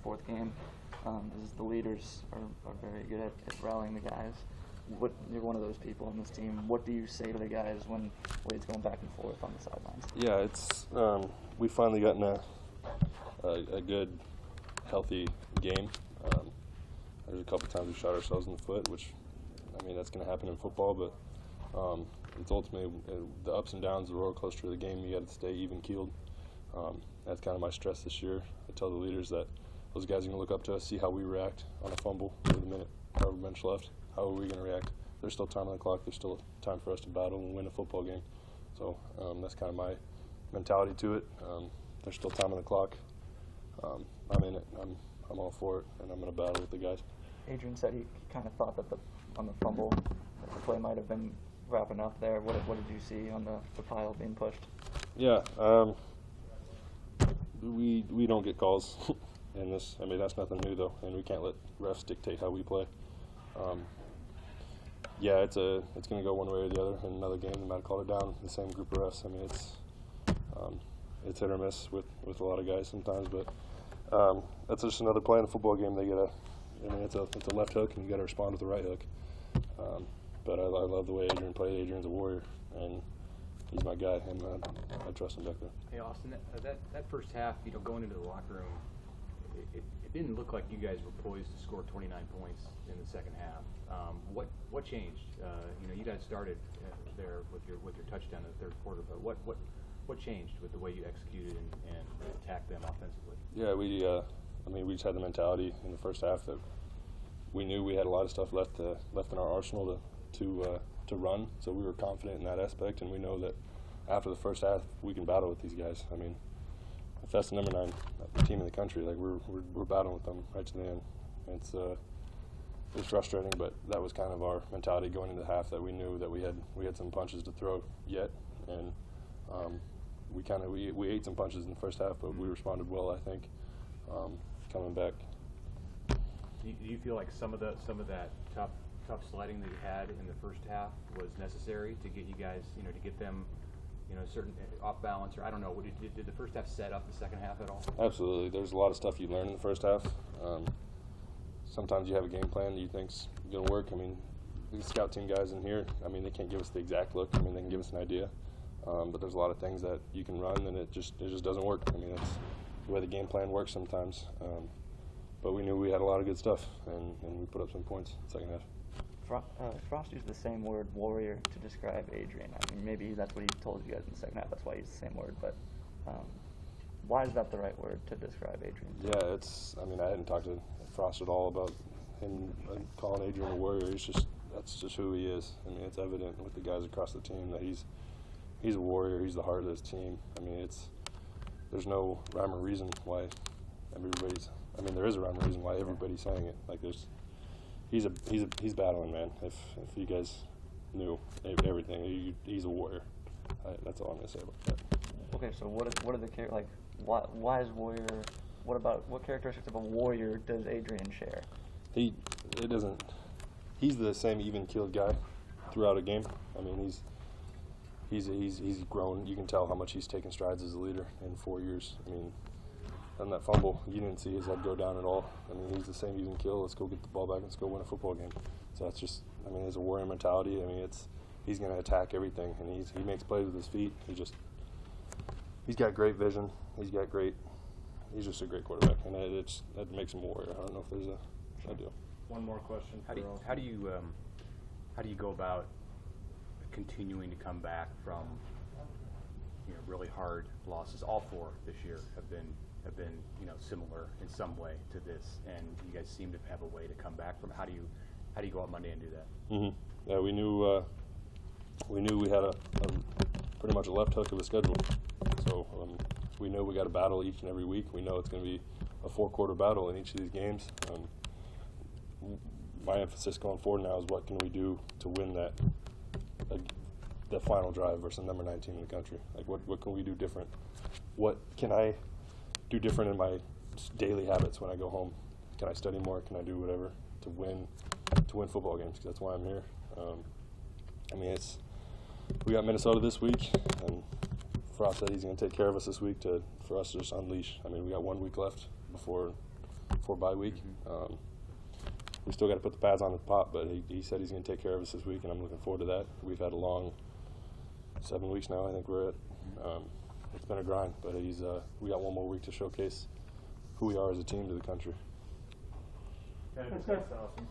fourth game. Is the leaders are very good at rallying the guys. You're one of those people on this team. What do you say to the guys when Wade's going back and forth on the sidelines? Yeah, it's we finally gotten a good, healthy game. There's a couple times we shot ourselves in the foot, which, I mean, that's going to happen in football, but it's ultimately the ups and downs, the roller coaster of the game. You got to stay even-keeled. That's kind of my stress this year. I tell the leaders that those guys are going to look up to us, see how we react on a fumble with a minute, however much left. How are we going to react? There's still time on the clock. There's still time for us to battle and win a football game. So that's kind of my mentality to it. There's still time on the clock. I'm in it. I'm all for it, and I'm going to battle with the guys. Adrian said he kind of thought that on the fumble, that the play might have been wrapping up there. What did you see on the pile being pushed? Yeah, we don't get calls in this. I mean, that's nothing new though, and we can't let refs dictate how we play. Yeah, it's going to go one way or the other. In another game, they might have called it down. The same group of refs. I mean, it's hit or miss with a lot of guys sometimes, but that's just another play in a football game. It's a left hook, and you got to respond with the right hook. But I love the way Adrian played. Adrian's a warrior, and he's my guy, and I trust him back there. Hey, Austin, that first half, going into the locker room, it didn't look like you guys were poised to score 29 points in the second half. What changed? You guys started there with your touchdown in the third quarter, but what changed with the way you executed and attacked them offensively? Yeah, we just had the mentality in the first half that we knew we had a lot of stuff left in our arsenal to run, so we were confident in that aspect, and we know that after the first half we can battle with these guys. I mean, if that's the number 9 team in the country, like we're battling with them right to the end. It's frustrating, but that was kind of our mentality going into the half, that we knew that we had some punches to throw yet, and we ate some punches in the first half, but we responded well, I think, coming back. Do you feel like some of that tough sledding that you had in the first half was necessary to get you guys, to get them, certain off balance, or I don't know, did the first half set up the second half at all? Absolutely. There's a lot of stuff you learn in the first half. Sometimes you have a game plan that you think's going to work. I mean, the scout team guys in here, I mean, they can't give us the exact look. I mean, they can give us an idea. But there's a lot of things that you can run, and it just doesn't work. I mean, that's the way the game plan works sometimes. But we knew we had a lot of good stuff, and we put up some points in the second half. Frost used the same word, warrior, to describe Adrian. I mean, maybe that's what he told you guys in the second half. That's why he used the same word. But why is that the right word to describe Adrian? Yeah, I hadn't talked to Frost at all about him calling Adrian a warrior. That's just who he is. I mean, it's evident with the guys across the team that he's a warrior. He's the heart of this team. I mean, there's no rhyme or reason why there is a rhyme or reason why everybody's saying it. Like he's battling, man. If you guys knew everything, he's a warrior. That's all I'm gonna say about that. Okay, so what are the why is warrior? What characteristics of a warrior does Adrian share? He's the same even-keeled guy throughout a game. I mean, he's grown. You can tell how much he's taken strides as a leader in 4 years. I mean, on that fumble, you didn't see his head go down at all. I mean, he's the same even keel. Let's go get the ball back. Let's go win a football game. So that's just, I mean, it's a warrior mentality. I mean, he's going to attack everything, and he makes plays with his feet. He's got great vision. He's just a great quarterback, and that makes him a warrior. I don't know if there's I do. One more question. How do you go about continuing to come back from really hard losses? All 4 this year have been similar in some way to this, and you guys seem to have a way to come back from. How do you go out Monday and do that? Mm-hmm. Yeah, we knew we had a pretty much a left hook of a schedule, so we know we got to battle each and every week. We know it's going to be a 4-quarter battle in each of these games. My emphasis going forward now is what can we do to win the final drive versus number 9 team in the country. Like what can we do different? What can I do different in my daily habits when I go home? Can I study more? Can I do whatever to win football games? Because that's why I'm here. I mean, we got Minnesota this week, and Frost said he's going to take care of us this week for us to just unleash. I mean, we got 1 week left before before bye week. We still got to put the pads on the pop, but he said he's going to take care of us this week, and I'm looking forward to that. We've had a long 7 weeks now, I think we're at. It's been a grind, but we got one more week to showcase who we are as a team to the country. Kind of discuss, Austin.